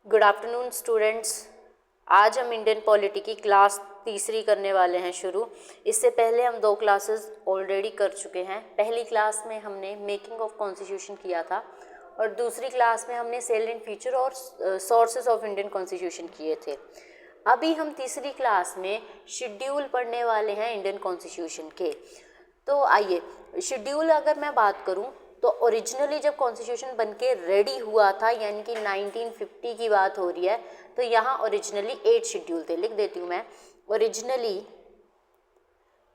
Good afternoon students. आज हम Indian polity की क्लास तीसरी करने वाले हैं शुरू। इससे पहले हम 2 क्लासेस ऑलरेडी कर चुके हैं। पहली क्लास में हमने मेकिंग ऑफ कॉन्स्टिट्यूशन किया था और दूसरी क्लास में हमने सेलिएंट फीचर और सोर्सेज ऑफ इंडियन कॉन्स्टिट्यूशन किए थे। अभी हम तीसरी क्लास में शेड्यूल पढ़ने वाले हैं इंडियन कॉन्स्टिट्यूशन के। तो आइए, शेड्यूल अगर मैं बात करूं तो ओरिजिनली जब कॉन्स्टिट्यूशन बनके रेडी हुआ था, यानी कि 1950 की बात हो रही है, तो यहाँ ओरिजिनली 8 शेड्यूल थे। लिख देती हूँ मैं, ओरिजिनली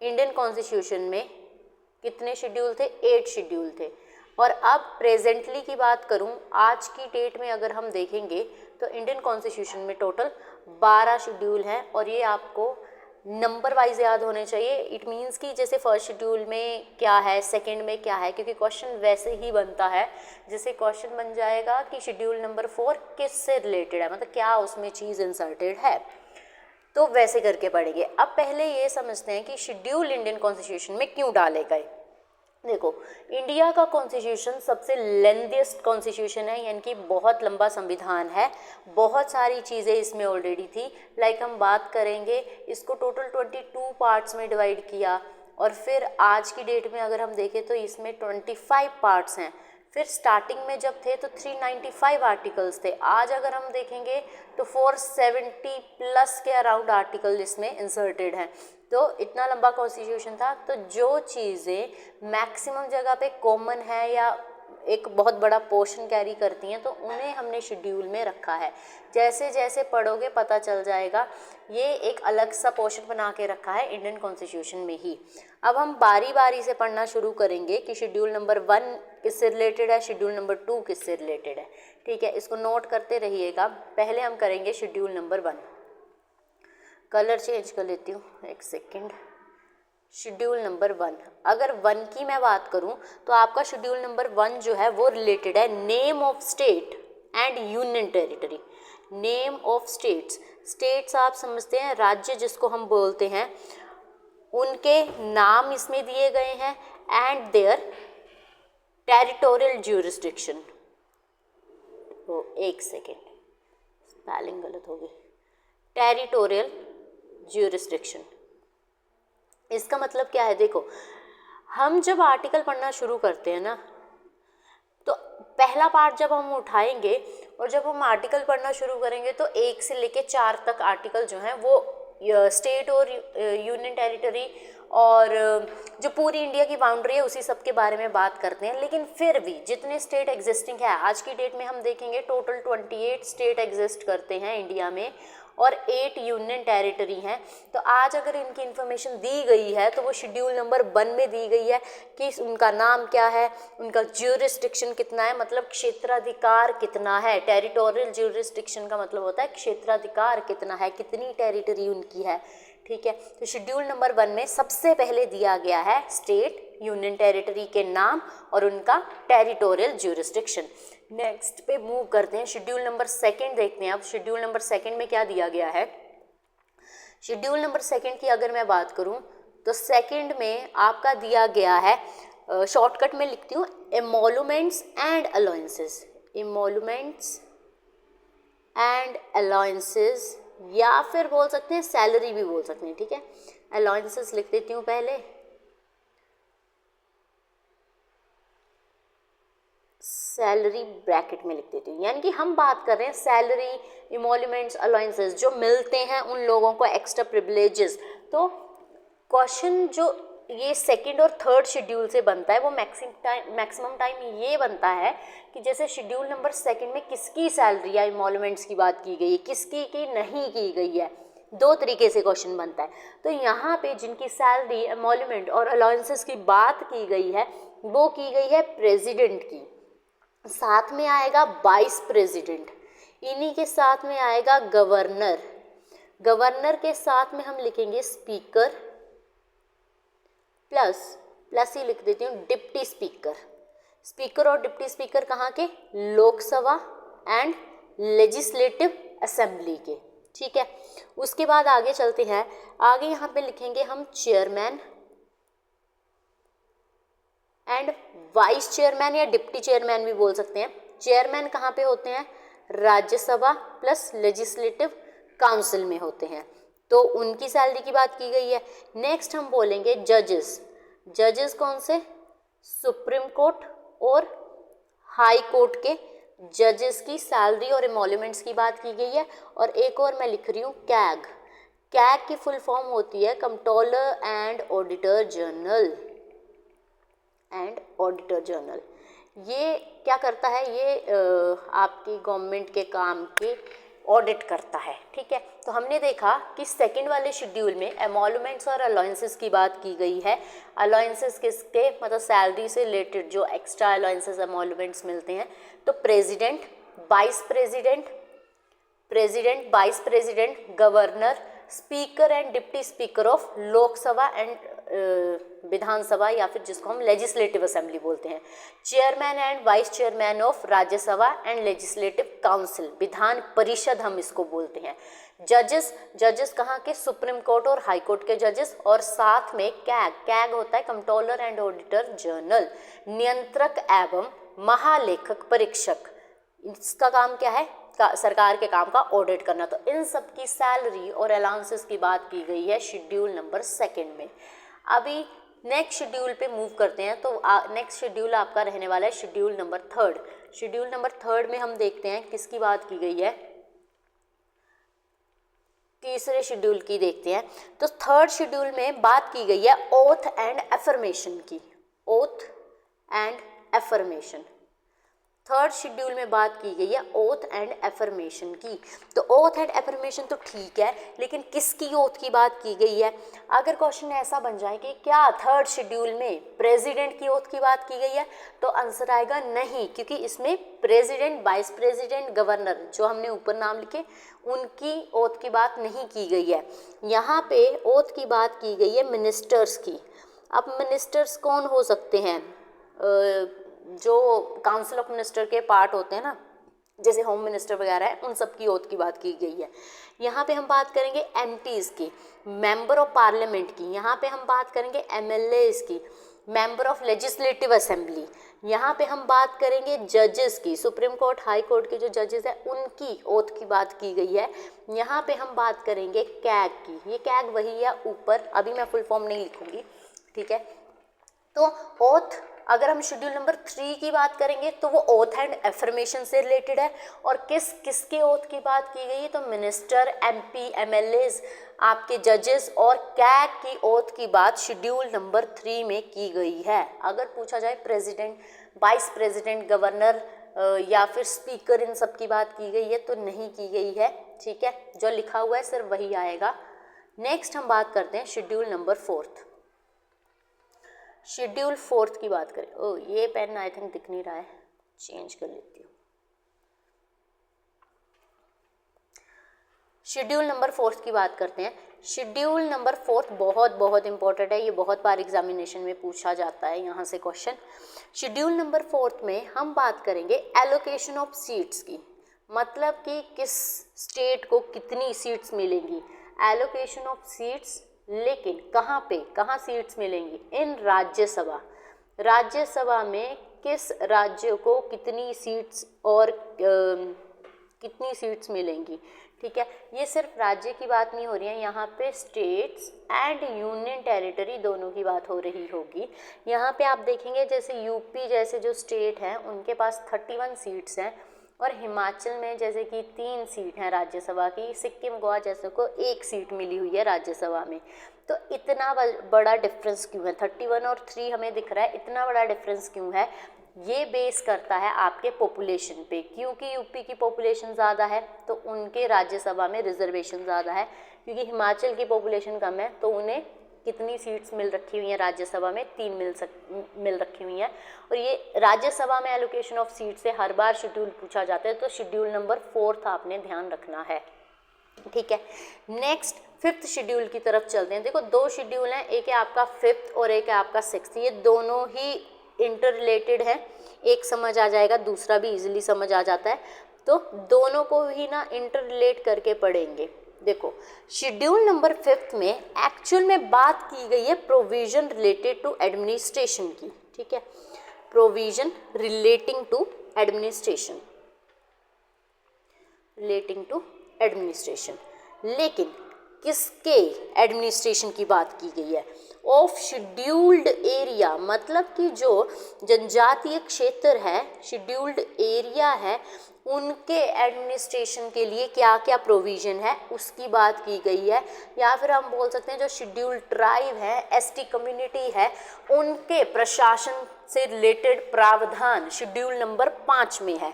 इंडियन कॉन्स्टिट्यूशन में कितने शेड्यूल थे? 8 शेड्यूल थे। और अब प्रेजेंटली की बात करूं, आज की डेट में अगर हम देखेंगे तो इंडियन कॉन्स्टिट्यूशन में टोटल 12 शेड्यूल हैं और ये आपको नंबर वाइज याद होने चाहिए। इट मीन्स कि जैसे फर्स्ट शेड्यूल में क्या है, सेकंड में क्या है, क्योंकि क्वेश्चन वैसे ही बनता है जैसे क्वेश्चन बन जाएगा कि शेड्यूल नंबर 4 किससे रिलेटेड है, मतलब क्या उसमें चीज़ इंसर्टेड है, तो वैसे करके पढ़ेंगे। अब पहले ये समझते हैं कि शेड्यूल इंडियन कॉन्स्टिट्यूशन में क्यों डाले गए। देखो, इंडिया का कॉन्स्टिट्यूशन सबसे लेंथीएस्ट कॉन्स्टिट्यूशन है, यानी कि बहुत लंबा संविधान है। बहुत सारी चीज़ें इसमें ऑलरेडी थी। लाइक हम बात करेंगे, इसको टोटल 22 पार्ट्स में डिवाइड किया और फिर आज की डेट में अगर हम देखें तो इसमें 25 पार्ट्स हैं। फिर स्टार्टिंग में जब थे तो 395 आर्टिकल्स थे। आज अगर हम देखेंगे तो 470 प्लस के अराउंड आर्टिकल इसमें इंसर्टेड हैं। तो इतना लंबा कॉन्स्टिट्यूशन था। तो जो चीज़ें मैक्सिमम जगह पे कॉमन है या एक बहुत बड़ा पोर्शन कैरी करती हैं, तो उन्हें हमने शेड्यूल में रखा है। जैसे जैसे पढ़ोगे पता चल जाएगा, ये एक अलग सा पोर्शन बना के रखा है इंडियन कॉन्स्टिट्यूशन में ही। अब हम बारी बारी से पढ़ना शुरू करेंगे कि शेड्यूल नंबर 1 किससे रिलेटेड है, शेड्यूल नंबर 2 किससे रिलेटेड है। ठीक है, इसको नोट करते रहिएगा। पहले हम करेंगे शेड्यूल नंबर 1। कलर चेंज कर लेती हूँ, एक सेकेंड। शेड्यूल नंबर 1, अगर 1 की मैं बात करूं तो आपका शेड्यूल नंबर 1 जो है वो रिलेटेड है name of state and union territory. Name of states, states आप समझते हैं राज्य जिसको हम बोलते हैं, उनके नाम इसमें दिए गए हैं एंड देयर टेरिटोरियल ज्यूरिसडिक्शन। तो एक सेकेंड, स्पेलिंग गलत हो गई, टेरिटोरियल ज्यूरिसडिक्शन। इसका मतलब क्या है? देखो, हम जब आर्टिकल पढ़ना शुरू करते हैं ना, तो पहला पार्ट जब हम उठाएंगे और जब हम आर्टिकल पढ़ना शुरू करेंगे तो 1 से लेके 4 तक आर्टिकल जो हैं वो स्टेट और यूनियन टेरिटरी और जो पूरी इंडिया की बाउंड्री है उसी सब के बारे में बात करते हैं। लेकिन फिर भी जितने स्टेट एग्जिस्टिंग है, आज की डेट में हम देखेंगे टोटल 28 स्टेट एग्जिस्ट करते हैं इंडिया में और 8 यूनियन टेरिटरी हैं। तो आज अगर इनकी इन्फॉर्मेशन दी गई है तो वो शेड्यूल नंबर 1 में दी गई है कि उनका नाम क्या है, उनका ज्यूरिसडिक्शन कितना है, मतलब क्षेत्राधिकार कितना है। टेरिटोरियल ज्यूरिसडिक्शन का मतलब होता है क्षेत्राधिकार कितना है, कितनी टेरिटरी उनकी है। ठीक है, तो शेड्यूल नंबर 1 में सबसे पहले दिया गया है स्टेट, यूनियन टेरिटरी के नाम और उनका टेरिटोरियल ज्यूरिसडिक्शन। नेक्स्ट पे मूव करते हैं, शेड्यूल नंबर 2 देखते हैं। अब शेड्यूल नंबर 2 में क्या दिया गया है? शेड्यूल नंबर 2 की अगर मैं बात करूं तो 2 में आपका दिया गया है, शॉर्टकट में लिखती हूँ, एमोलुमेंट्स एंड अलाउंसेस। एमोलुमेंट्स एंड अलाउंसेस, या फिर बोल सकते हैं सैलरी भी बोल सकते हैं। ठीक है, अलाउंसेस लिख देती हूँ पहले, सैलरी ब्रैकेट में लिख देती हूँ। यानी कि हम बात कर रहे हैं सैलरी, इमोल्यूमेंट्स, अलाउंसेस जो मिलते हैं उन लोगों को, एक्स्ट्रा प्रिविलेजेस। तो क्वेश्चन जो ये 2nd और 3rd शेड्यूल से बनता है वो मैक्सिमम टाइम ये बनता है कि जैसे शेड्यूल नंबर 2 में किसकी सैलरी या इमोल्यूमेंट्स की बात की गई है, किसकी की नहीं की गई है, 2 तरीके से क्वेश्चन बनता है। तो यहाँ पे जिनकी सैलरी, एमोल्यूमेंट और अलाउंसेस की बात की गई है वो की गई है प्रेसिडेंट की। साथ में आएगा वाइस प्रेसिडेंट, इन्हीं के साथ में आएगा गवर्नर। गवर्नर के साथ में हम लिखेंगे स्पीकर, प्लस ही लिख देती हूँ डिप्टी स्पीकर। स्पीकर और डिप्टी स्पीकर कहाँ के? लोकसभा एंड लेजिस्लेटिव असेंबली के। ठीक है, उसके बाद आगे चलते हैं। आगे यहाँ पे लिखेंगे हम चेयरमैन एंड वाइस चेयरमैन या डिप्टी चेयरमैन भी बोल सकते हैं। चेयरमैन कहाँ पे होते हैं? राज्यसभा प्लस लेजिस्लेटिव काउंसिल में होते हैं, तो उनकी सैलरी की बात की गई है। नेक्स्ट हम बोलेंगे जजेस। जजेस कौन से? सुप्रीम कोर्ट और हाई कोर्ट के जजेस की सैलरी और एमोल्यूमेंट्स की बात की गई है। और एक और मैं लिख रही हूँ कैग। कैग की फुल फॉर्म होती है कंट्रोलर एंड ऑडिटर जनरल। ये क्या करता है? ये आपकी गवर्नमेंट के काम के ऑडिट करता है, ठीक है। तो हमने देखा कि सेकंड वाले शेड्यूल में एमोल्यूमेंट्स और अलाउंसेस की बात की गई है। अलाउंसेस किसके? मतलब सैलरी से रिलेटेड जो एक्स्ट्रा अलाउंसेस एमोल्यूमेंट्स मिलते हैं। तो president, vice president, governor, speaker and deputy speaker of Lok Sabha and Vidhan Sabha, या फिर जिसको हम लेजिस्लेटिव असेंबली बोलते हैं। Chairman and vice chairman of Rajya Sabha and legislative council, Vidhan Parishad हम इसको बोलते हैं। जजेस कहाँ के? सुप्रीम कोर्ट और हाई कोर्ट के जजेस। और साथ में कैग होता है कंट्रोलर एंड ऑडिटर जनरल, नियंत्रक एवं महालेखक परीक्षक। इसका काम क्या है? सरकार के काम का ऑडिट करना। तो इन सब की सैलरी और अलाउंसेस की बात की गई है शेड्यूल नंबर 2 में। अभी नेक्स्ट शेड्यूल पे मूव करते हैं। तो नेक्स्ट शेड्यूल आपका रहने वाला है शेड्यूल नंबर 3। शेड्यूल नंबर 3 में हम देखते हैं किसकी बात की गई है। तीसरे शेड्यूल की देखते हैं। तो थर्ड शेड्यूल में बात की गई है ओथ एंड एफर्मेशन की। Oath and affirmation third schedule में बात की गई है ओथ एंड एफर्मेशन की। तो ओथ एंड एफर्मेशन तो ठीक है, लेकिन किसकी ओथ की बात की गई है? अगर क्वेश्चन ऐसा बन जाए कि क्या थर्ड शेड्यूल में प्रेसिडेंट की ओथ की बात की गई है, तो आंसर आएगा नहीं, क्योंकि इसमें प्रेसिडेंट, वाइस प्रेसिडेंट, गवर्नर जो हमने ऊपर नाम लिखे उनकी ओथ की बात नहीं की गई है। यहाँ पे ओथ की बात की गई है मिनिस्टर्स की। अब मिनिस्टर्स कौन हो सकते हैं? जो काउंसिल ऑफ मिनिस्टर के पार्ट होते हैं ना, जैसे होम मिनिस्टर वगैरह है, उन सब की ओथ की बात की गई है। यहाँ पे हम बात करेंगे एमपीज़ की, मेंबर ऑफ पार्लियामेंट की। यहाँ पे हम बात करेंगे एमएलएज की, मेंबर ऑफ लेजिस्लेटिव असेंबली। यहाँ पे हम बात करेंगे जजेस की, सुप्रीम कोर्ट, हाई कोर्ट के जो जजेस हैं उनकी ओथ की बात की गई है। यहाँ पे हम बात करेंगे कैग की। ये कैग वही है ऊपर, अभी मैं फुल फॉर्म नहीं लिखूंगी, ठीक है। तो ओथ, अगर हम शेड्यूल नंबर 3 की बात करेंगे तो वो ओथ एंड एफर्मेशन से रिलेटेड है। और किसके ओथ की बात की गई है? तो मिनिस्टर, एमपी, एमएलएज, आपके जजेस और कैग की ओथ की बात शेड्यूल नंबर 3 में की गई है। अगर पूछा जाए प्रेसिडेंट, वाइस प्रेसिडेंट, गवर्नर या फिर स्पीकर, इन सब की बात की गई है तो नहीं की गई है, ठीक है। जो लिखा हुआ है सिर्फ वही आएगा। नेक्स्ट हम बात करते हैं शेड्यूल नंबर 4। शेड्यूल 4 की बात करें। ओ, ये पेन आई थिंक दिख नहीं रहा है, चेंज कर लेती हूँ। शेड्यूल नंबर 4 की बात करते हैं। शेड्यूल नंबर 4 बहुत इंपॉर्टेंट है, ये बहुत बार एग्जामिनेशन में पूछा जाता है यहाँ से क्वेश्चन। शेड्यूल नंबर 4 में हम बात करेंगे एलोकेशन ऑफ सीट्स की, मतलब कि किस स्टेट को कितनी सीट्स मिलेंगी। एलोकेशन ऑफ सीट्स, लेकिन कहाँ सीट्स मिलेंगी? इन राज्यसभा में किस राज्य को कितनी सीट्स और कितनी सीट्स मिलेंगी, ठीक है। ये सिर्फ राज्य की बात नहीं हो रही है, यहाँ पे स्टेट्स एंड यूनियन टेरिटरी दोनों की बात हो रही होगी। यहाँ पे आप देखेंगे जैसे यूपी जैसे जो स्टेट हैं उनके पास 31 सीट्स हैं, और हिमाचल में जैसे कि 3 सीट हैं राज्यसभा की, सिक्किम, गोवा जैसे को 1 सीट मिली हुई है राज्यसभा में। तो इतना बड़ा डिफरेंस क्यों है? 31 और 3 हमें दिख रहा है, इतना बड़ा डिफरेंस क्यों है? ये बेस करता है आपके पॉपुलेशन पे, क्योंकि यूपी की पॉपुलेशन ज़्यादा है तो उनके राज्यसभा में रिजर्वेशन ज़्यादा है, क्योंकि हिमाचल की पॉपुलेशन कम है तो उन्हें कितनी सीट्स मिल रखी हुई हैं राज्यसभा में? 3 मिल रखी हुई हैं। और ये राज्यसभा में एलोकेशन ऑफ सीट से हर बार शेड्यूल पूछा जाता है, तो शेड्यूल नंबर 4 आपने ध्यान रखना है, ठीक है। नेक्स्ट 5th शेड्यूल की तरफ चलते हैं। देखो 2 शेड्यूल हैं, एक है आपका 5th और एक है आपका 6th। ये दोनों ही इंटर रिलेटेड है, एक समझ आ जाएगा, दूसरा भी इजीली समझ आ जाता है, तो दोनों को ही ना इंटर रिलेट करके पढ़ेंगे। देखो शेड्यूल नंबर 5 में एक्चुअल में बात की गई है प्रोविजन रिलेटेड टू एडमिनिस्ट्रेशन की, ठीक है, provision relating to administration. Relating to administration. लेकिन किसके एडमिनिस्ट्रेशन की बात की गई है? ऑफ शेड्यूल्ड एरिया, मतलब कि जो जनजातीय क्षेत्र है, शेड्यूल्ड एरिया है, उनके एडमिनिस्ट्रेशन के लिए क्या क्या प्रोविज़न है उसकी बात की गई है। या फिर हम बोल सकते हैं जो शेड्यूल्ड ट्राइब है, एसटी कम्युनिटी है, उनके प्रशासन से रिलेटेड प्रावधान शेड्यूल नंबर 5 में है।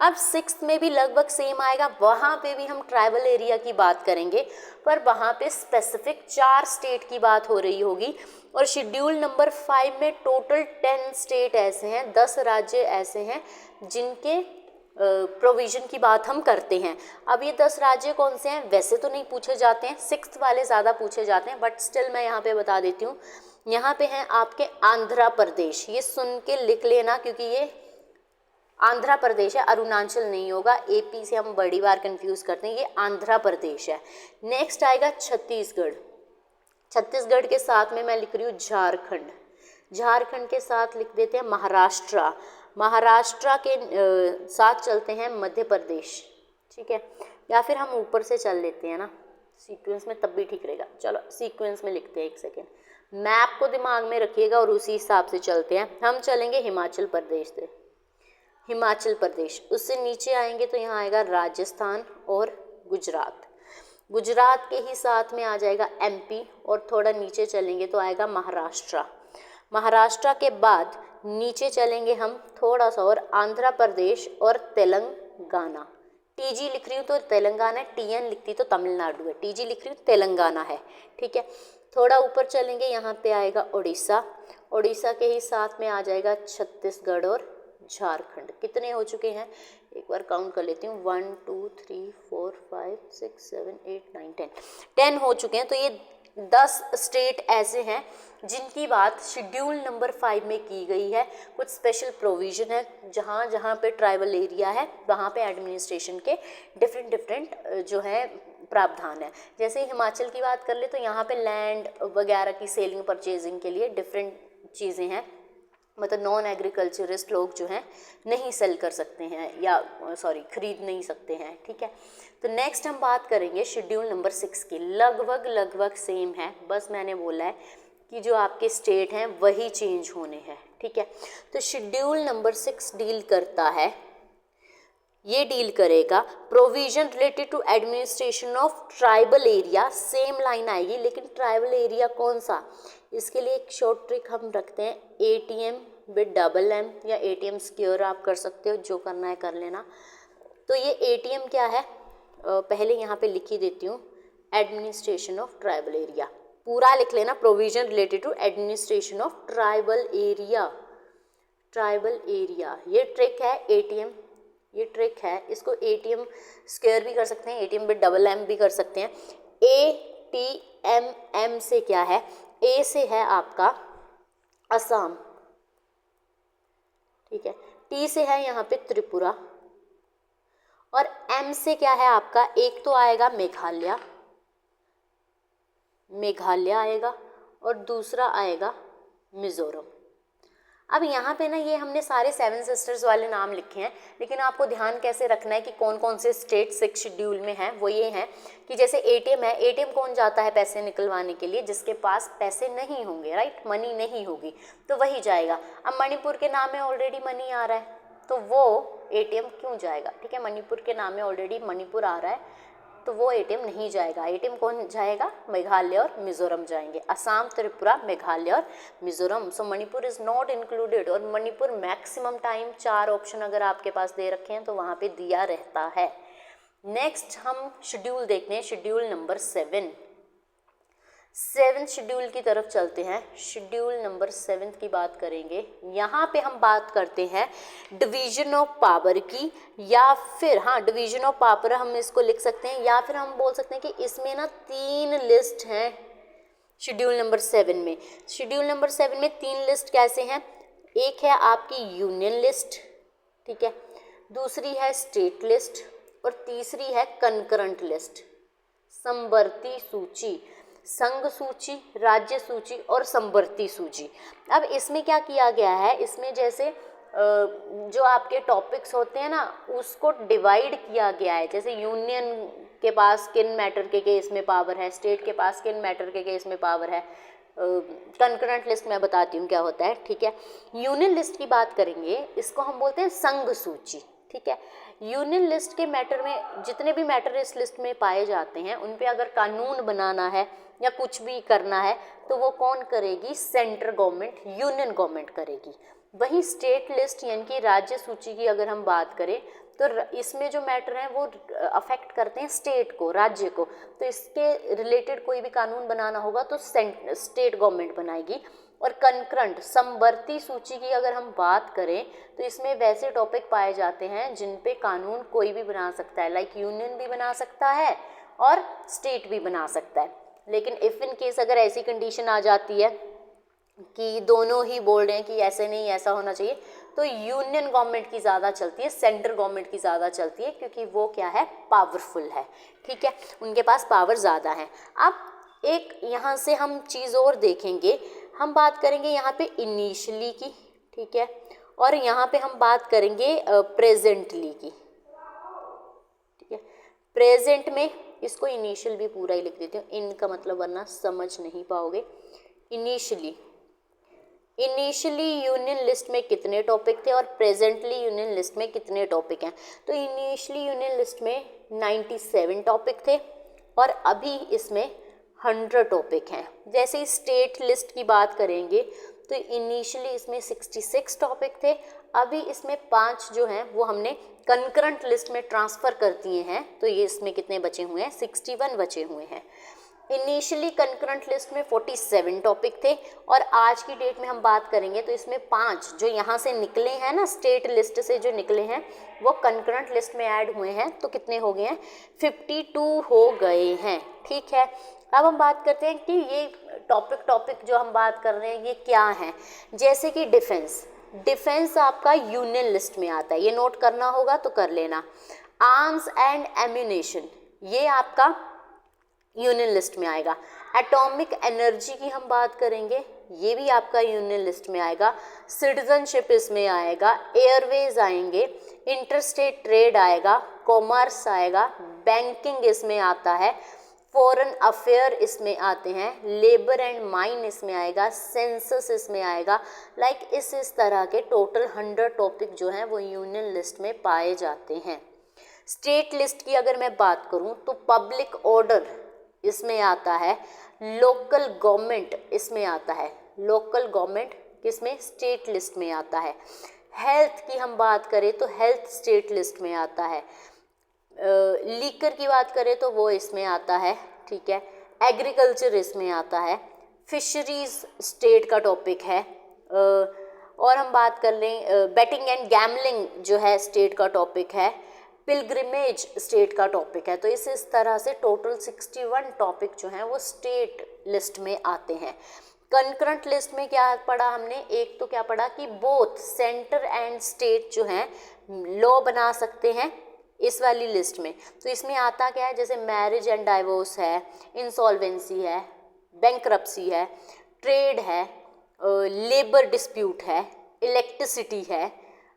अब 6 में भी लगभग सेम आएगा, वहाँ पे भी हम ट्राइबल एरिया की बात करेंगे, पर वहाँ पे स्पेसिफिक 4 स्टेट की बात हो रही होगी। और शेड्यूल नंबर 5 में टोटल 10 स्टेट ऐसे हैं, 10 राज्य ऐसे हैं जिनके प्रोविज़न की बात हम करते हैं। अब ये 10 राज्य कौन से हैं? वैसे तो नहीं पूछे जाते हैं, 6th वाले ज़्यादा पूछे जाते हैं, बट स्टिल मैं यहाँ पे बता देती हूँ। यहाँ पे हैं आपके आंध्र प्रदेश, ये सुन के लिख लेना क्योंकि ये आंध्र प्रदेश है, अरुणाचल नहीं होगा, एपी से हम बड़ी बार कंफ्यूज करते हैं, ये आंध्र प्रदेश है। नेक्स्ट आएगा छत्तीसगढ़, छत्तीसगढ़ के साथ में मैं लिख रही हूँ झारखंड, झारखंड के साथ लिख देते हैं महाराष्ट्र, महाराष्ट्र के साथ चलते हैं मध्य प्रदेश, ठीक है। या फिर हम ऊपर से चल लेते हैं ना सीक्वेंस में, तब भी ठीक रहेगा। चलो सीक्वेंस में लिखते हैं, एक सेकेंड, मैप को दिमाग में रखिएगा और उसी हिसाब से चलते हैं। हम चलेंगे हिमाचल प्रदेश से, हिमाचल प्रदेश, उससे नीचे आएंगे तो यहाँ आएगा राजस्थान और गुजरात, गुजरात के ही साथ में आ जाएगा एमपी, और थोड़ा नीचे चलेंगे तो आएगा महाराष्ट्र, महाराष्ट्र के बाद नीचे चलेंगे हम थोड़ा सा और आंध्र प्रदेश और तेलंगाना। टीजी लिख रही हूँ तो तेलंगाना है, टीएन लिखती तो तमिलनाडु है, टीजी लिख रही हूँ तेलंगाना है, ठीक है। थोड़ा ऊपर चलेंगे, यहाँ पे आएगा उड़ीसा, उड़ीसा के ही साथ में आ जाएगा छत्तीसगढ़ और झारखंड। कितने हो चुके हैं एक बार काउंट कर लेती हूँ, 1 2 3 4 5 6 7 8 9 10 हो चुके हैं। तो ये 10 स्टेट ऐसे हैं जिनकी बात शेड्यूल नंबर 5 में की गई है। कुछ स्पेशल प्रोविज़न है, जहाँ जहाँ पे ट्राइबल एरिया है वहाँ पे एडमिनिस्ट्रेशन के डिफरेंट जो है प्रावधान है। जैसे हिमाचल की बात कर ले तो यहाँ पे लैंड वगैरह की सेलिंग परचेजिंग के लिए डिफरेंट चीज़ें हैं, मतलब नॉन एग्रीकल्चरिस्ट लोग जो हैं नहीं सेल कर सकते हैं या खरीद नहीं सकते हैं, ठीक है। तो नेक्स्ट हम बात करेंगे शेड्यूल नंबर 6 की, लगभग सेम है, बस मैंने बोला है कि जो आपके स्टेट हैं वही चेंज होने हैं, ठीक है। तो शेड्यूल नंबर 6 डील करता है, ये डील करेगा provision related to administration of tribal area, same line आएगी, लेकिन ट्राइबल एरिया कौन सा, इसके लिए एक शॉर्ट ट्रिक हम रखते हैं, ATM विद डबल M या ATM स्क्योर आप कर सकते हो, जो करना है कर लेना। तो ये ATM क्या है, पहले यहाँ पे लिख ही देती हूँ, एडमिनिस्ट्रेशन ऑफ ट्राइबल एरिया, पूरा लिख लेना, provision related to administration of tribal area, tribal area. ये ट्रिक है ATM, ये ट्रिक है, इसको ATM स्क्वायर भी कर सकते हैं, ATM विद डबल M भी कर सकते हैं। ATM M से क्या है, A से है आपका असम, ठीक है, T से है यहाँ पे त्रिपुरा, और M से क्या है आपका, एक तो आएगा मेघालय, मेघालय आएगा, और दूसरा आएगा मिजोरम। अब यहाँ पे ना ये हमने सारे 7 सिस्टर्स वाले नाम लिखे हैं, लेकिन आपको ध्यान कैसे रखना है कि कौन कौन से स्टेट 6 शेड्यूल में हैं, वो ये हैं कि जैसे ATM है, ATM कौन जाता है पैसे निकलवाने के लिए, जिसके पास पैसे नहीं होंगे, राइट, मनी नहीं होगी तो वही जाएगा। अब मणिपुर के नाम में ऑलरेडी मनी आ रहा है तो वो ATM क्यों जाएगा, ठीक है, मणिपुर के नाम में ऑलरेडी मणिपुर आ रहा है तो वो ATM नहीं जाएगा। ATM कौन जाएगा, मेघालय और मिजोरम जाएंगे, असम, त्रिपुरा, मेघालय और मिजोरम। सो मणिपुर इज़ नॉट इंक्लूडेड, और मणिपुर मैक्सिमम टाइम 4 ऑप्शन अगर आपके पास दे रखे हैं तो वहाँ पे दिया रहता है। नेक्स्ट हम शेड्यूल देखते हैं, शेड्यूल नंबर 7 शेड्यूल की तरफ चलते हैं। शेड्यूल नंबर 7 की बात करेंगे, यहाँ पे हम बात करते हैं डिवीजन ऑफ पावर की, या फिर हाँ डिवीजन ऑफ पावर हम इसको लिख सकते हैं, या फिर हम बोल सकते हैं कि इसमें ना 3 लिस्ट हैं शेड्यूल नंबर 7 में। शेड्यूल नंबर 7 में 3 लिस्ट कैसे हैं, एक है आपकी यूनियन लिस्ट, ठीक है, दूसरी है स्टेट लिस्ट, और तीसरी है कंकरेंट लिस्ट, समवर्ती सूची, संघ सूची, राज्य सूची और समवर्ती सूची। अब इसमें क्या किया गया है, इसमें जैसे जो आपके टॉपिक्स होते हैं ना उसको डिवाइड किया गया है। जैसे यूनियन के पास किन मैटर के केस में पावर है, स्टेट के पास किन मैटर के केस में पावर है। कंकरेंट लिस्ट मैं बताती हूँ क्या होता है, ठीक है। यूनियन लिस्ट की बात करेंगे, इसको हम बोलते हैं संघ सूची, ठीक है। यूनियन लिस्ट के मैटर में जितने भी मैटर इस लिस्ट में पाए जाते हैं उन पे अगर कानून बनाना है या कुछ भी करना है तो वो कौन करेगी, सेंट्रल गवर्नमेंट, यूनियन गवर्नमेंट करेगी। वहीं स्टेट लिस्ट यानी कि राज्य सूची की अगर हम बात करें तो इसमें जो मैटर हैं वो अफेक्ट करते हैं स्टेट को, राज्य को, तो इसके रिलेटेड कोई भी कानून बनाना होगा तो स्टेट गवर्नमेंट बनाएगी। और कंकरंट समवर्ती सूची की अगर हम बात करें तो इसमें वैसे टॉपिक पाए जाते हैं जिन पे कानून कोई भी बना सकता है, लाइक यूनियन भी बना सकता है और स्टेट भी बना सकता है। लेकिन इफ़ इन केस अगर ऐसी कंडीशन आ जाती है कि दोनों ही बोल रहे हैं कि ऐसे नहीं ऐसा होना चाहिए, तो यूनियन गवर्नमेंट की ज़्यादा चलती है, सेंट्रल गवर्नमेंट की ज़्यादा चलती है, क्योंकि वो क्या है, पावरफुल है, ठीक है, उनके पास पावर ज़्यादा है। अब एक यहाँ से हम चीज़ और देखेंगे, हम बात करेंगे यहाँ पे इनिशियली की, ठीक है, और यहाँ पे हम बात करेंगे प्रेजेंटली की, ठीक है। प्रेजेंट में इसको इनिशियल भी पूरा ही लिख देती हूँ, इनका मतलब वरना समझ नहीं पाओगे। इनिशियली यूनियन लिस्ट में कितने टॉपिक थे और प्रेजेंटली यूनियन लिस्ट में कितने टॉपिक हैं। तो इनिशियली यूनियन लिस्ट में 97 टॉपिक थे और अभी इसमें 100 टॉपिक हैं। जैसे स्टेट लिस्ट की बात करेंगे तो इनिशियली इसमें 66 टॉपिक थे, अभी इसमें 5 जो हैं वो हमने कंकरेंट लिस्ट में ट्रांसफ़र कर दिए हैं, तो ये इसमें कितने बचे हुए हैं, 61 बचे हुए हैं। इनिशियली कंकरेंट लिस्ट में 47 टॉपिक थे और आज की डेट में हम बात करेंगे तो इसमें 5 जो यहाँ से निकले हैं ना, स्टेट लिस्ट से जो निकले हैं वो कंकरेंट लिस्ट में ऐड हुए हैं, तो कितने हो गए हैं, 52 हो गए हैं, ठीक है। अब हम बात करते हैं कि ये टॉपिक जो हम बात कर रहे हैं ये क्या है। जैसे कि डिफेंस आपका यूनियन लिस्ट में आता है, ये नोट करना होगा तो कर लेना। आर्म्स एंड एम्यूनेशन ये आपका यूनियन लिस्ट में आएगा। एटॉमिक एनर्जी की हम बात करेंगे, ये भी आपका यूनियन लिस्ट में आएगा। सिटीजनशिप इसमें आएगा, एयरवेज आएंगे, इंटरस्टेट ट्रेड आएगा, कॉमर्स आएगा, बैंकिंग इसमें आता है, फॉरेन अफेयर इसमें आते हैं, लेबर एंड माइन इसमें आएगा, सेंसस इसमें आएगा। लाइक इस तरह के टोटल 100 टॉपिक जो हैं वो यूनियन लिस्ट में पाए जाते हैं। स्टेट लिस्ट की अगर मैं बात करूं तो पब्लिक ऑर्डर इसमें आता है, लोकल गवर्नमेंट इसमें आता है, लोकल गवर्नमेंट किसमें, स्टेट लिस्ट में आता है। हेल्थ की हम बात करें तो हेल्थ स्टेट लिस्ट में आता है। लीकर की बात करें तो वो इसमें आता है, ठीक है। एग्रीकल्चर इसमें आता है, फिशरीज स्टेट का टॉपिक है। और हम बात कर लें बेटिंग एंड गैमलिंग जो है स्टेट का टॉपिक है, पिलग्रिमेज स्टेट का टॉपिक है। तो इस तरह से टोटल 61 टॉपिक जो हैं वो स्टेट लिस्ट में आते हैं। कंकरेंट लिस्ट में क्या पढ़ा हमने, एक तो क्या पढ़ा कि बोथ सेंटर एंड स्टेट जो हैं लॉ बना सकते हैं इस वाली लिस्ट में। तो इसमें आता क्या है, जैसे मैरिज एंड डाइवोर्स है, इंसॉल्वेंसी है, बैंक्रप्सी है, ट्रेड है, लेबर डिस्प्यूट है, इलेक्ट्रिसिटी है,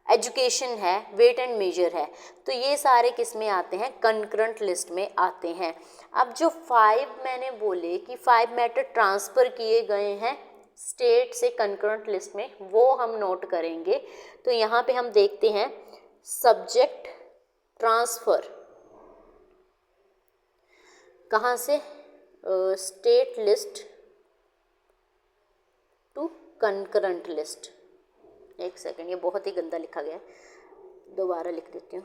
एजुकेशन है, वेट एंड मेजर है। तो ये सारे किस में आते हैं, कंकरेंट लिस्ट में आते हैं। अब जो 5 मैंने बोले कि 5 मैटर ट्रांसफ़र किए गए हैं स्टेट से कंकरेंट लिस्ट में, वो हम नोट करेंगे। तो यहाँ पे हम देखते हैं सब्जेक्ट ट्रांसफ़र कहाँ से, state list to concurrent list. एक सेकंड, ये बहुत ही गंदा लिखा गया है, दोबारा लिख देती हूँ।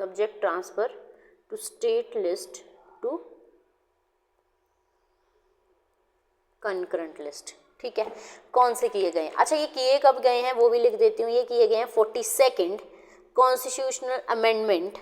Subject transfer to state list to concurrent list, ठीक है। कौन से किए गए हैं, अच्छा ये किए कब गए हैं वो भी लिख देती हूँ। ये किए गए हैं 42nd कॉन्स्टिट्यूशनल अमेंडमेंट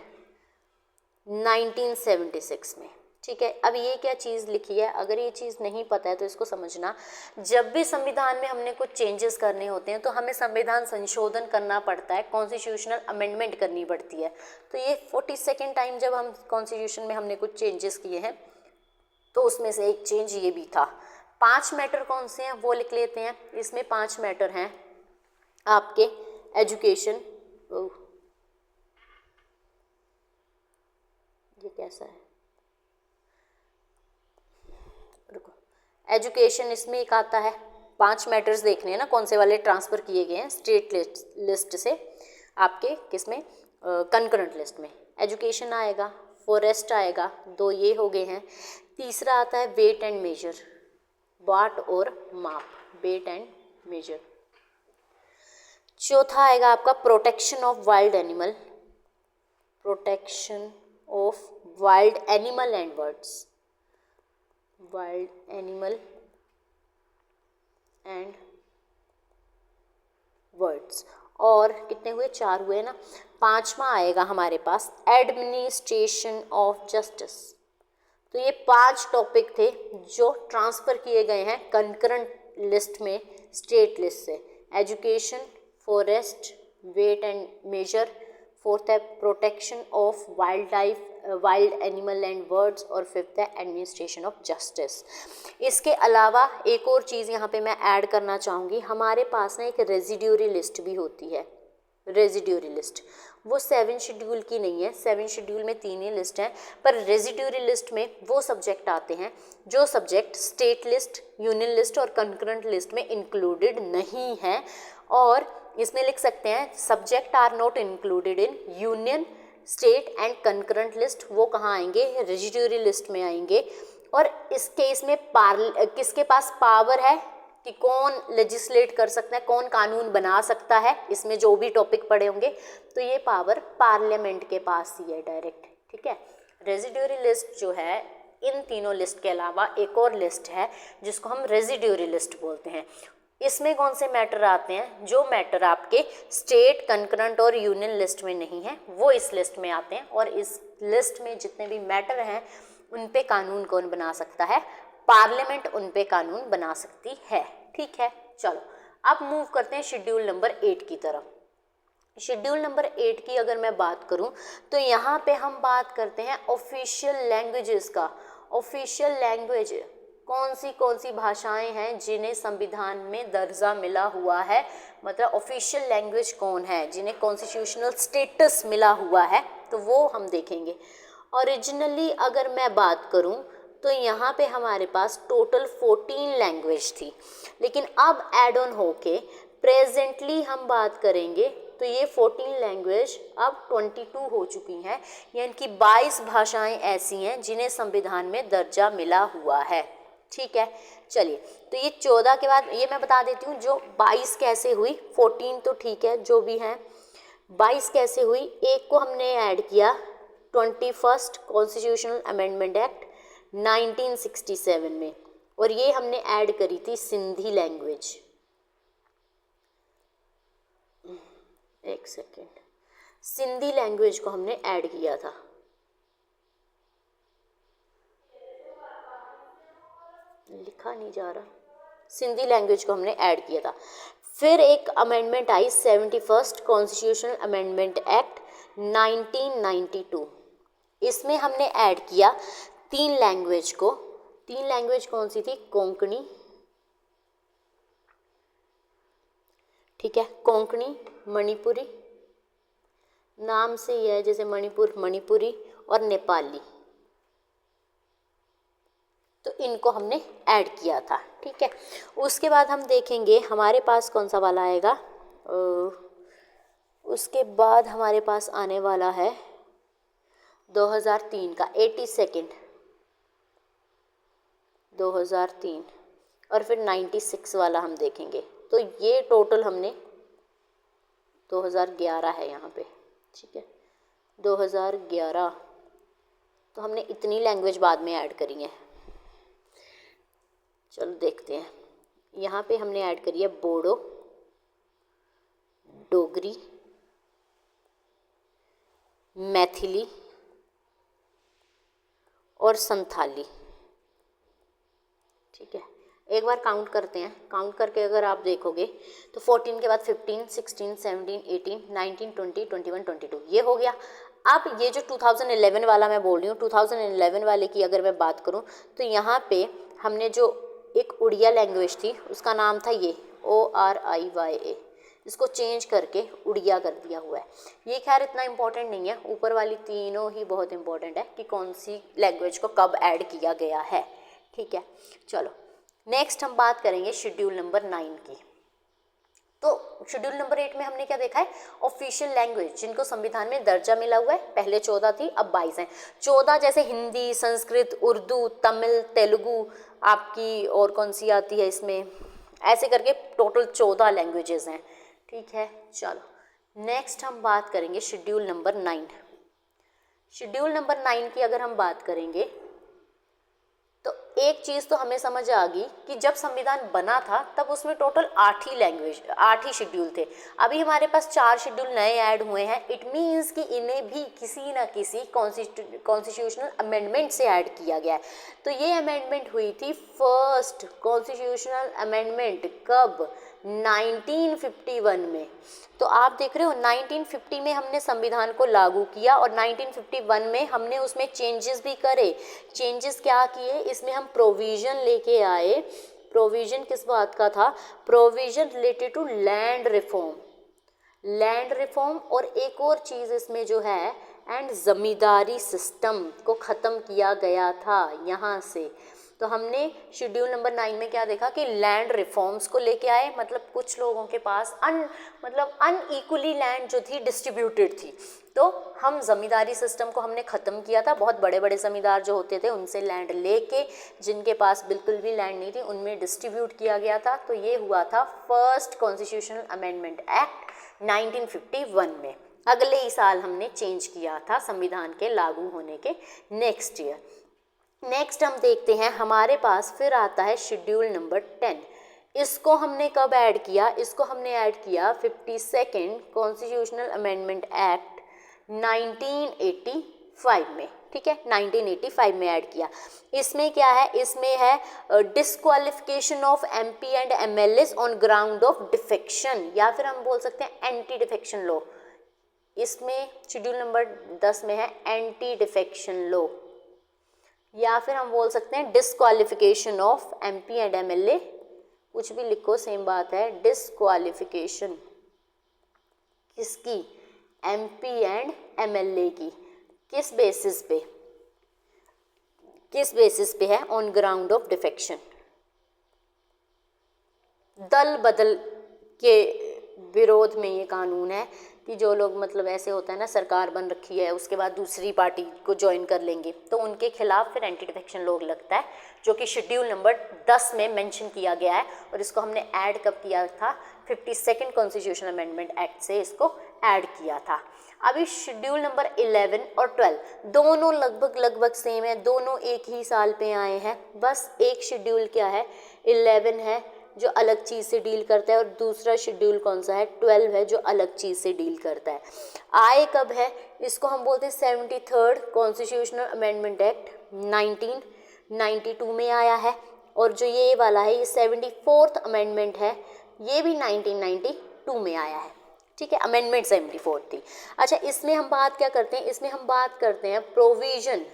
1976 में, ठीक है। अब ये क्या चीज़ लिखी है, अगर ये चीज़ नहीं पता है तो इसको समझना। जब भी संविधान में हमने कुछ चेंजेस करने होते हैं तो हमें संविधान संशोधन करना पड़ता है, कॉन्स्टिट्यूशनल अमेंडमेंट करनी पड़ती है। तो ये 42nd टाइम जब हम कॉन्स्टिट्यूशन में हमने कुछ चेंजेस किए हैं तो उसमें से एक चेंज ये भी था। 5 मैटर कौन से हैं वो लिख लेते हैं। इसमें 5 मैटर हैं आपके, एजुकेशन, ये कैसा है, रुको, एजुकेशन इसमें एक आता है, 5 मैटर्स देखने हैं ना कौन से वाले ट्रांसफ़र किए गए हैं स्टेट लिस्ट से आपके किस में, कंकरेंट लिस्ट में। एजुकेशन आएगा, फॉरेस्ट आएगा, 2 ये हो गए हैं। तीसरा आता है वेट एंड मेजर, बाट और माप, वेट एंड मेजर। चौथा आएगा आपका protection of wild animal, protection of wild animal and birds, wild animal and words. और कितने हुए, 4 हुए ना। 5वां आएगा हमारे पास एडमिनिस्ट्रेशन ऑफ जस्टिस। तो ये 5 टॉपिक थे जो ट्रांसफ़र किए गए हैं कंकरेंट लिस्ट में स्टेट लिस्ट से। Education, forest, weight and measure, 4th है protection of wild life, wild animal and birds, और 5th है एडमिनिस्ट्रेशन ऑफ जस्टिस। इसके अलावा एक और चीज़ यहाँ पे मैं ऐड करना चाहूँगी, हमारे पास ना एक रेजिड्यूरी लिस्ट भी होती है। रेजिड्यूरी लिस्ट वो 7 शेड्यूल की नहीं है, 7 शेड्यूल में 3 ही लिस्ट हैं, पर रेजिड्यूरी लिस्ट में वो सब्जेक्ट आते हैं जो subject state list, union list और कंकरेंट लिस्ट में इंक्लूडेड नहीं है। और इसमें लिख सकते हैं subject are not included in union, state and concurrent list. वो कहाँ आएंगे, रेजिड्यूरी लिस्ट में आएंगे। और इस केस में किसके पास पावर है कि कौन लेजिस्लेट कर सकता है, कौन कानून बना सकता है, इसमें जो भी टॉपिक पड़े होंगे, तो ये पावर पार्लियामेंट के पास ही है डायरेक्ट। ठीक है, रेजिड्यूरी लिस्ट जो है, इन तीनों लिस्ट के अलावा एक और लिस्ट है जिसको हम रेजिड्यूरी लिस्ट बोलते हैं। इसमें कौन से मैटर आते हैं, जो मैटर आपके स्टेट, कंकरेंट और यूनियन लिस्ट में नहीं है वो इस लिस्ट में आते हैं। और इस लिस्ट में जितने भी मैटर हैं उन पे कानून कौन बना सकता है, पार्लियामेंट उन पे कानून बना सकती है। ठीक है, चलो अब मूव करते हैं शेड्यूल नंबर 8 की तरफ। शेड्यूल नंबर 8 की अगर मैं बात करूं तो यहाँ पे हम बात करते हैं ऑफिशियल लैंग्वेजेस का। ऑफिशियल लैंग्वेज कौन सी भाषाएं हैं जिन्हें संविधान में दर्जा मिला हुआ है, मतलब ऑफिशियल लैंग्वेज कौन है जिन्हें कॉन्स्टिट्यूशनल स्टेटस मिला हुआ है, तो वो हम देखेंगे। ओरिजिनली अगर मैं बात करूं तो यहाँ पे हमारे पास टोटल 14 लैंग्वेज थी, लेकिन अब ऐड ऑन होके प्रेजेंटली हम बात करेंगे तो ये 14 लैंग्वेज अब 22 हो चुकी हैं, यानी कि 22 भाषाएं ऐसी हैं जिन्हें संविधान में दर्जा मिला हुआ है। ठीक है, चलिए, तो ये 14 के बाद ये मैं बता देती हूँ जो 22 कैसे हुई, 14 तो ठीक है जो भी हैं, 22 कैसे हुई। एक को हमने ऐड किया 21st कॉन्स्टिट्यूशनल अमेंडमेंट एक्ट 1967 में, और ये हमने ऐड करी थी सिंधी लैंग्वेज। एक सेकेंड, सिंधी लैंग्वेज को हमने ऐड किया था। लिखा नहीं जा रहा, सिंधी लैंग्वेज को हमने ऐड किया था। फिर एक अमेंडमेंट आई 71st कॉन्स्टिट्यूशनल अमेंडमेंट एक्ट 1992, इसमें हमने ऐड किया 3 लैंग्वेज को। 3 लैंग्वेज कौन सी थी, कोंकणी, ठीक है, कोंकणी, मणिपुरी, नाम से ही है जैसे मणिपुर मणिपुरी, और नेपाली, तो इनको हमने ऐड किया था। ठीक है, उसके बाद हम देखेंगे हमारे पास कौन सा वाला आएगा, उसके बाद हमारे पास आने वाला है 2003 का 82nd 2003, और फिर 96 वाला हम देखेंगे। तो ये टोटल हमने 2011 है यहाँ पे। ठीक है, 2011, तो हमने इतनी लैंग्वेज बाद में ऐड करी है। चलो देखते हैं, यहाँ पे हमने ऐड करी है बोडो, डोगरी, मैथिली और संथाली। ठीक है, एक बार काउंट करते हैं, काउंट करके अगर आप देखोगे तो 14 के बाद 15, 16, 17, 18, 19, 20, 21, 22 ये हो गया। अब ये जो 2011 वाला मैं बोल रही हूँ, 2011 वाले की अगर मैं बात करूँ तो यहाँ पे हमने जो एक उड़िया लैंग्वेज थी उसका नाम था ये ORIYA, इसको चेंज करके उड़िया कर दिया हुआ है। ये खैर इतना इम्पोर्टेंट नहीं है, ऊपर वाली तीनों ही बहुत इम्पोर्टेंट है कि कौन सी लैंग्वेज को कब ऐड किया गया है। ठीक है, चलो नेक्स्ट हम बात करेंगे शेड्यूल नंबर 9 की। तो शेड्यूल नंबर 8 में हमने क्या देखा है, ऑफिशियल लैंग्वेज जिनको संविधान में दर्जा मिला हुआ है। पहले 14 थी, अब 22 हैं। 14 जैसे हिंदी, संस्कृत, उर्दू, तमिल, तेलुगु, आपकी और कौन सी आती है इसमें, ऐसे करके टोटल 14 लैंग्वेजेस हैं। ठीक है, चलो नेक्स्ट हम बात करेंगे शेड्यूल नंबर 9। शेड्यूल नंबर 9 की अगर हम बात करेंगे तो एक चीज़ तो हमें समझ आ गई कि जब संविधान बना था तब उसमें टोटल 8 ही शेड्यूल थे। अभी हमारे पास 4 शेड्यूल नए ऐड हुए हैं। इट मीन्स कि इन्हें भी किसी न किसी कॉन्स्टिट्यूशनल अमेंडमेंट से ऐड किया गया है। तो ये अमेंडमेंट हुई थी फर्स्ट कॉन्स्टिट्यूशनल अमेंडमेंट कब, 1951 में। तो आप देख रहे हो 1950 में हमने संविधान को लागू किया और 1951 में हमने उसमें चेंजेस भी करे। चेंजेस क्या किए, इसमें हम प्रोविज़न लेके आए। प्रोविज़न किस बात का था, provision related to land reform और एक और चीज़ इसमें जो है एंड ज़मींदारी सिस्टम को ख़त्म किया गया था यहाँ से। तो हमने शेड्यूल नंबर 9 में क्या देखा कि लैंड रिफॉर्म्स को लेके आए, मतलब कुछ लोगों के पास अनइक्वली लैंड जो थी डिस्ट्रीब्यूटेड थी, तो हम ज़मींदारी सिस्टम को हमने ख़त्म किया था। बहुत बड़े बड़े ज़मींदार जो होते थे उनसे लैंड लेके जिनके पास बिल्कुल भी लैंड नहीं थी उनमें डिस्ट्रीब्यूट किया गया था। तो ये हुआ था फर्स्ट कॉन्स्टिट्यूशनल अमेंडमेंट एक्ट 1951 में। अगले ही साल हमने चेंज किया था संविधान के लागू होने के नेक्स्ट ईयर। नेक्स्ट हम देखते हैं, हमारे पास फिर आता है शेड्यूल नंबर 10। इसको हमने कब ऐड किया, इसको हमने ऐड किया 52nd कॉन्स्टिट्यूशनल अमेंडमेंट एक्ट 1985 में। ठीक है, 1985 में ऐड किया। इसमें क्या है, इसमें है disqualification of MP and MLAs on ground of defection, या फिर हम बोल सकते हैं एंटी डिफेक्शन लॉ। इसमें शेड्यूल नंबर 10 में है एंटी डिफेक्शन लॉ, या फिर हम बोल सकते हैं disqualification of MP and MLA, कुछ भी लिखो सेम बात है। डिस्क्वालिफिकेशन किसकी, MP एंड MLA की, किस बेसिस पे है, ऑन ग्राउंड ऑफ डिफेक्शन। दल बदल के विरोध में ये कानून है कि जो लोग मतलब ऐसे होता है ना, सरकार बन रखी है उसके बाद दूसरी पार्टी को ज्वाइन कर लेंगे, तो उनके खिलाफ फिर एंटी डिफेक्शन लॉ लगता है, जो कि शेड्यूल नंबर 10 में मेंशन किया गया है। और इसको हमने ऐड कब किया था, 52nd कॉन्स्टिट्यूशनल अमेंडमेंट एक्ट से इसको ऐड किया था। अभी शेड्यूल नंबर 11 और 12 दोनों लगभग सेम है, दोनों एक ही साल पे आए हैं। बस एक शेड्यूल क्या है, 11 है जो अलग चीज़ से डील करता है, और दूसरा शेड्यूल कौन सा है, 12 है जो अलग चीज़ से डील करता है। आए कब है, इसको हम बोलते हैं 73rd कॉन्स्टिट्यूशनल अमेंडमेंट एक्ट 1992 में आया है। और जो ये वाला है ये 74th अमेंडमेंट है, ये भी 1992 में आया है। ठीक है, अमेंडमेंट 74 थी। अच्छा, इसमें हम बात क्या करते हैं, इसमें हम बात करते हैं प्रोविज़न,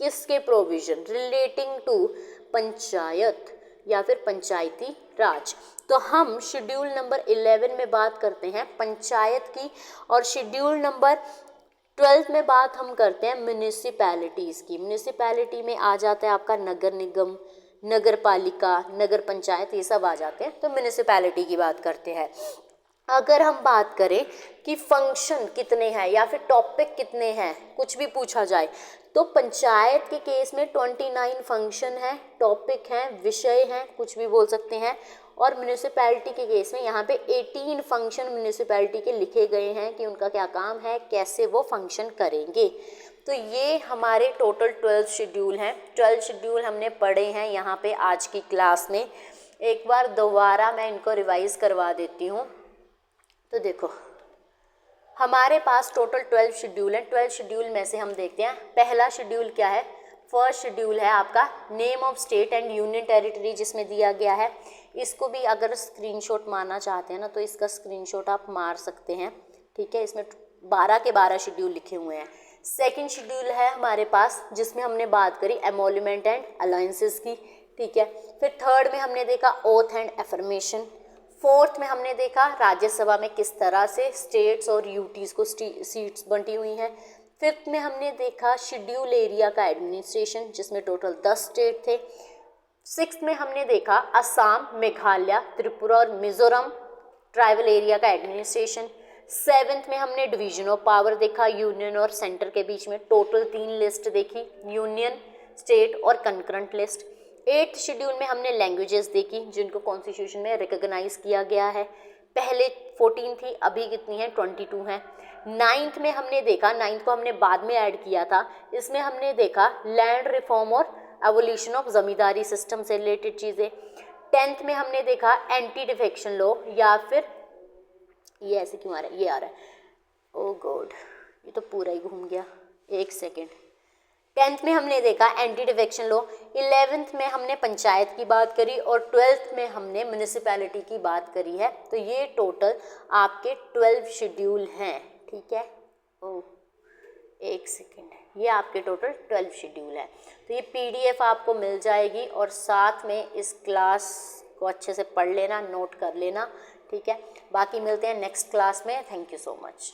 किसके प्रोविज़न, रिलेटिंग टू पंचायत या फिर पंचायती राज। तो हम शेड्यूल नंबर 11 में बात करते हैं पंचायत की, और शेड्यूल नंबर 12 में बात हम करते हैं म्यूनिसिपैलिटीज़ की। म्यूनिसिपैलिटी में आ जाता है आपका नगर निगम, नगर पालिका, नगर पंचायत, ये सब आ जाते हैं। तो म्यूनिसिपैलिटी की बात करते हैं। अगर हम बात करें कि फंक्शन कितने हैं या फिर टॉपिक कितने हैं, कुछ भी पूछा जाए, तो पंचायत के केस में 29 फंक्शन हैं, टॉपिक हैं, विषय हैं, कुछ भी बोल सकते हैं। और म्यूनिसिपैलिटी के केस में यहाँ पे 18 फंक्शन म्यूनिसिपैलिटी के लिखे गए हैं कि उनका क्या काम है, कैसे वो फंक्शन करेंगे। तो ये हमारे टोटल 12 शेड्यूल हैं। 12 शेड्यूल हमने पढ़े हैं यहाँ पे आज की क्लास में। एक बार दोबारा मैं इनको रिवाइज़ करवा देती हूँ। तो देखो, हमारे पास टोटल 12 शेड्यूल हैं। 12 शेड्यूल में से हम देखते हैं, पहला शेड्यूल क्या है, फर्स्ट शेड्यूल है आपका name of state and union territory, जिसमें दिया गया है। इसको भी अगर स्क्रीनशॉट मारना चाहते हैं ना, तो इसका स्क्रीनशॉट आप मार सकते हैं। ठीक है, इसमें 12 के 12 शेड्यूल लिखे हुए हैं। सेकंड शेड्यूल है हमारे पास, जिसमें हमने बात करी एमोल्यूमेंट एंड अलायंसेस की। ठीक है, फिर थर्ड में हमने देखा ओथ एंड एफर्मेशन। फोर्थ में हमने देखा राज्यसभा में किस तरह से स्टेट्स और यूटीज को सीट्स बंटी हुई हैं। फिफ्थ में हमने देखा शेड्यूल एरिया का एडमिनिस्ट्रेशन जिसमें टोटल 10 स्टेट थे। सिक्स्थ में हमने देखा असम, मेघालय, त्रिपुरा और मिजोरम ट्राइबल एरिया का एडमिनिस्ट्रेशन। सेवेंथ में हमने डिवीजन ऑफ पावर देखा, यूनियन और सेंटर के बीच में टोटल 3 लिस्ट देखी, यूनियन, स्टेट और कंकरेंट लिस्ट। एट्थ शेड्यूल में हमने लैंग्वेजेस देखी जिनको कॉन्स्टिट्यूशन में रिकॉग्नाइज किया गया है। पहले 14 थी, अभी कितनी है 22 है। नाइन्थ में हमने देखा, नाइन्थ को हमने बाद में ऐड किया था, इसमें हमने देखा लैंड रिफॉर्म और एवोल्यूशन ऑफ जमींदारी सिस्टम से रिलेटेड चीज़ें। 10th में हमने देखा एंटी डिफेक्शन लॉ, या फिर ये ऐसे क्यों आ रहा है, ये आ रहा है, ओ गॉड ये तो पूरा ही घूम गया, एक सेकेंड। 10th में हमने देखा एंटी डिफेक्शन लॉ। 11th में हमने पंचायत की बात करी और 12th में हमने म्यूनिसिपैलिटी की बात करी है। तो ये टोटल आपके 12 शेड्यूल हैं, ठीक है। ओ एक सेकेंड, ये आपके टोटल 12 शेड्यूल है। तो ये PDF आपको मिल जाएगी और साथ में इस क्लास को अच्छे से पढ़ लेना, नोट कर लेना, ठीक है। बाकी मिलते हैं नेक्स्ट क्लास में। Thank you so much.